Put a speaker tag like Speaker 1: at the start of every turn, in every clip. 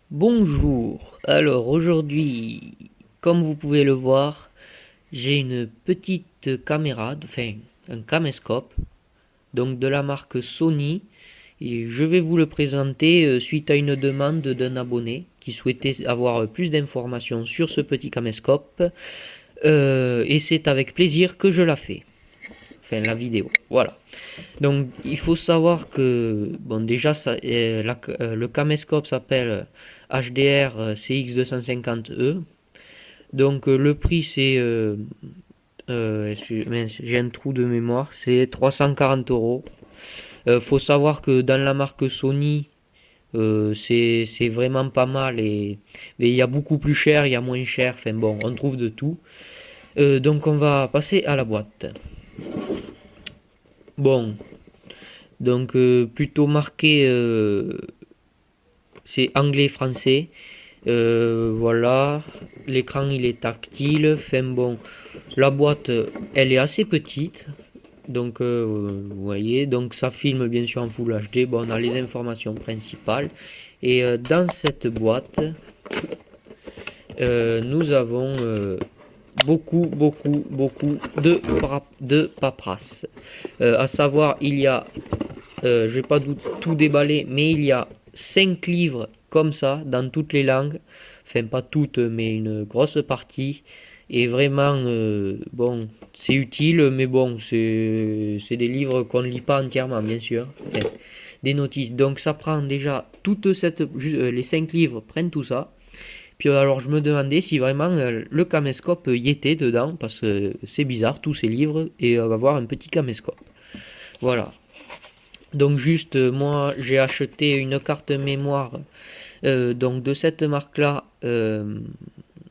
Speaker 1: Bonjour, alors aujourd'hui, comme vous pouvez le voir, j'ai une petite caméra, enfin un caméscope, donc de la marque Sony, et je vais vous le présenter suite à une demande d'un abonné qui souhaitait avoir plus d'informations sur ce petit caméscope, et c'est avec plaisir que je la fais. Enfin la vidéo, voilà. Donc il faut savoir que bon déjà le caméscope s'appelle HDR CX250E. Donc le prix c'est j'ai un trou de mémoire, c'est 340 euros. Faut savoir que dans la marque Sony c'est vraiment pas mal mais il y a beaucoup plus cher, il y a moins cher, enfin bon on trouve de tout. Donc on va passer à la boîte. Bon, donc plutôt marqué, c'est anglais-français. Voilà, l'écran il est tactile. Enfin bon, la boîte elle est assez petite. Donc vous voyez, donc ça filme bien sûr en Full HD. Bon, on a les informations principales. Et dans cette boîte, nous avons beaucoup de paperasse. À savoir, il y a, je vais pas tout déballer, mais il y a 5 livres comme ça dans toutes les langues. Enfin, pas toutes, mais une grosse partie. Et vraiment, bon, c'est utile, mais bon, c'est des livres qu'on ne lit pas entièrement, bien sûr. Enfin, des notices. Donc ça prend déjà les 5 livres prennent tout ça. Puis alors je me demandais si vraiment le caméscope y était dedans, parce que c'est bizarre, tous ces livres, et on va voir un petit caméscope. Voilà. Donc juste, moi j'ai acheté une carte mémoire donc de cette marque-là.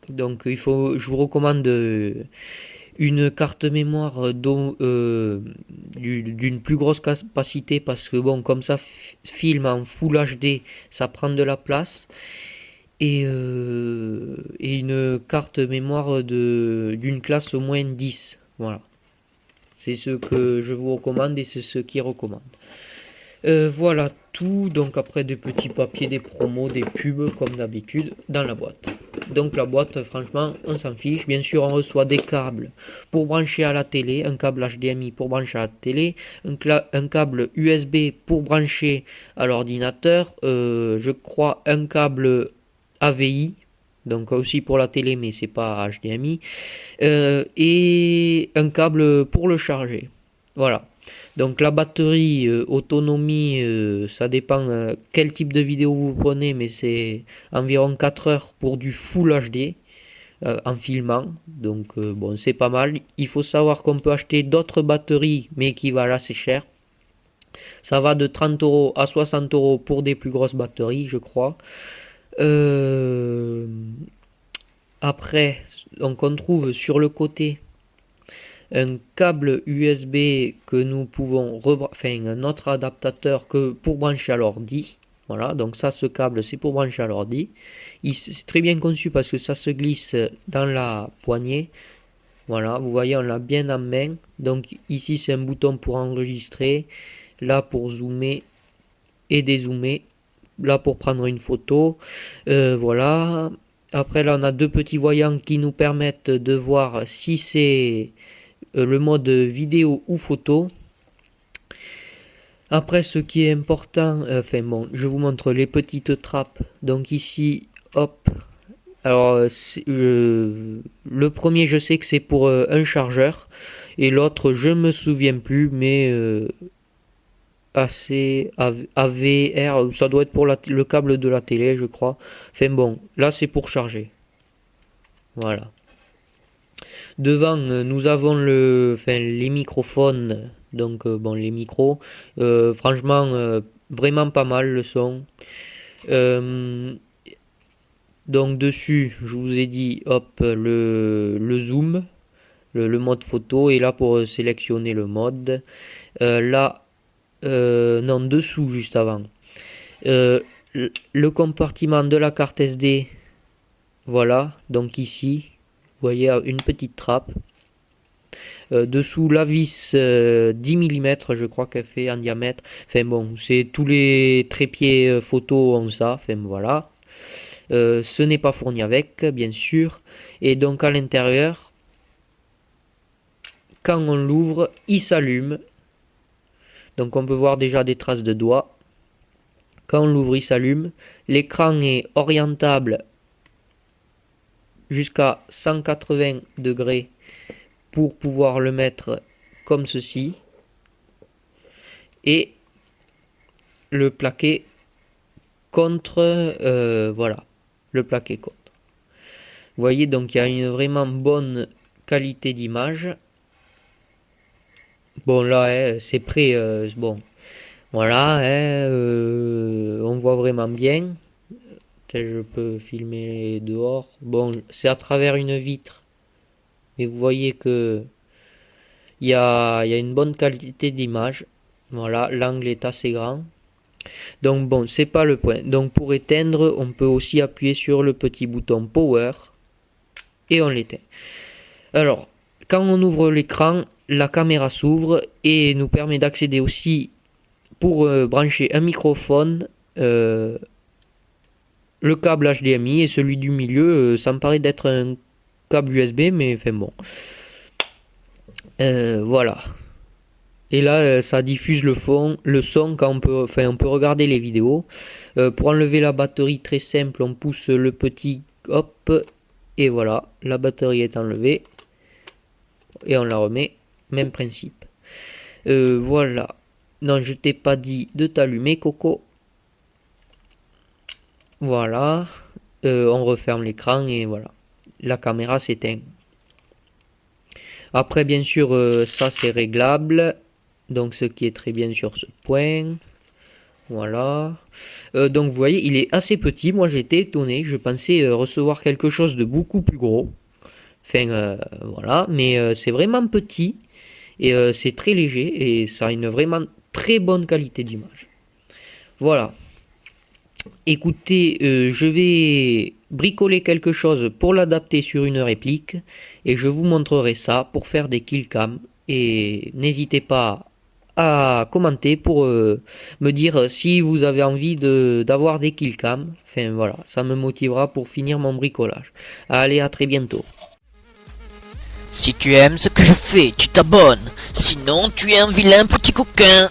Speaker 1: Donc je vous recommande une carte mémoire d'une plus grosse capacité, parce que bon, comme ça filme en Full HD, ça prend de la place. Et une carte mémoire d'une classe au moins 10. Voilà. C'est ce que je vous recommande et c'est ce qui recommande. Voilà tout. Donc après des petits papiers, des promos, des pubs comme d'habitude dans la boîte. Donc la boîte, franchement, on s'en fiche. Bien sûr, on reçoit des câbles pour brancher à la télé, un câble HDMI pour brancher à la télé, un câble USB pour brancher à l'ordinateur, je crois un câble AVI, donc aussi pour la télé, mais c'est pas HDMI, et un câble pour le charger. Voilà. Donc la batterie, autonomie, ça dépend quel type de vidéo vous prenez, mais c'est environ 4 heures pour du Full HD en filmant. Donc bon, c'est pas mal. Il faut savoir qu'on peut acheter d'autres batteries, mais qui valent assez cher. Ça va de 30 euros à 60 euros pour des plus grosses batteries, je crois. Après, donc on trouve sur le côté un câble USB que nous pouvons un autre adaptateur que pour brancher à l'ordi. Voilà, donc ça, ce câble, c'est pour brancher à l'ordi. C'est très bien conçu parce que ça se glisse dans la poignée. Voilà, vous voyez, on l'a bien en main. Donc ici, c'est un bouton pour enregistrer. Là, pour zoomer et dézoomer. Là, pour prendre une photo. Voilà. Après, là, on a deux petits voyants qui nous permettent de voir si c'est le mode vidéo ou photo. Après, ce qui est important, je vous montre les petites trappes. Donc ici, hop. Alors, le premier, je sais que c'est pour un chargeur. Et l'autre, je me souviens plus, mais AVR, ça doit être pour le câble de la télé, je crois. Enfin bon, là, c'est pour charger. Voilà. Devant, nous avons les microphones. Donc, bon, les micros. Franchement, vraiment pas mal le son. Donc, dessus, je vous ai dit, hop, le zoom, le mode photo. Et là, pour sélectionner le mode. Là, non, dessous, juste avant. Le compartiment de la carte SD. Voilà, donc ici. Vous voyez, une petite trappe. Dessous la vis 10 mm, je crois qu'elle fait en diamètre. Enfin bon, c'est tous les trépieds photo ont ça. Enfin voilà. Ce n'est pas fourni avec, bien sûr. Et donc à l'intérieur, quand on l'ouvre, il s'allume. Donc on peut voir déjà des traces de doigts. Quand on l'ouvre, il s'allume. L'écran est orientable jusqu'à 180 degrés pour pouvoir le mettre comme ceci. Et le plaquer contre, voilà, le plaquer contre. Vous voyez, donc il y a une vraiment bonne qualité d'image. Bon là, c'est prêt, bon, voilà, on voit vraiment bien. Je peux filmer dehors. Bon, c'est à travers une vitre, mais vous voyez que il y a une bonne qualité d'image. Voilà, l'angle est assez grand. Donc bon, c'est pas le point. Donc pour éteindre, on peut aussi appuyer sur le petit bouton Power et on l'éteint. Alors, quand on ouvre l'écran, la caméra s'ouvre et nous permet d'accéder aussi pour brancher un microphone, le câble HDMI et celui du milieu, ça me paraît d'être un câble USB, mais enfin bon. Voilà. Et là, ça diffuse le son quand on peut regarder les vidéos. Pour enlever la batterie, très simple, on pousse le petit hop et voilà, la batterie est enlevée et on la remet. Même principe. Voilà. Non, je t'ai pas dit de t'allumer, Coco. Voilà. On referme l'écran et voilà. La caméra s'éteint. Après, bien sûr, ça c'est réglable. Donc, ce qui est très bien sur ce point. Voilà. Donc, vous voyez, il est assez petit. Moi, j'ai été étonné. Je pensais recevoir quelque chose de beaucoup plus gros. Enfin, voilà. Mais c'est vraiment petit. Et c'est très léger. Et ça a une vraiment très bonne qualité d'image. Voilà. Écoutez, je vais bricoler quelque chose pour l'adapter sur une réplique et je vous montrerai ça pour faire des killcams. Et n'hésitez pas à commenter pour me dire si vous avez envie d'avoir des killcams. Enfin voilà, ça me motivera pour finir mon bricolage. Allez, à très bientôt.
Speaker 2: Si tu aimes ce que je fais, tu t'abonnes. Sinon, tu es un vilain petit coquin.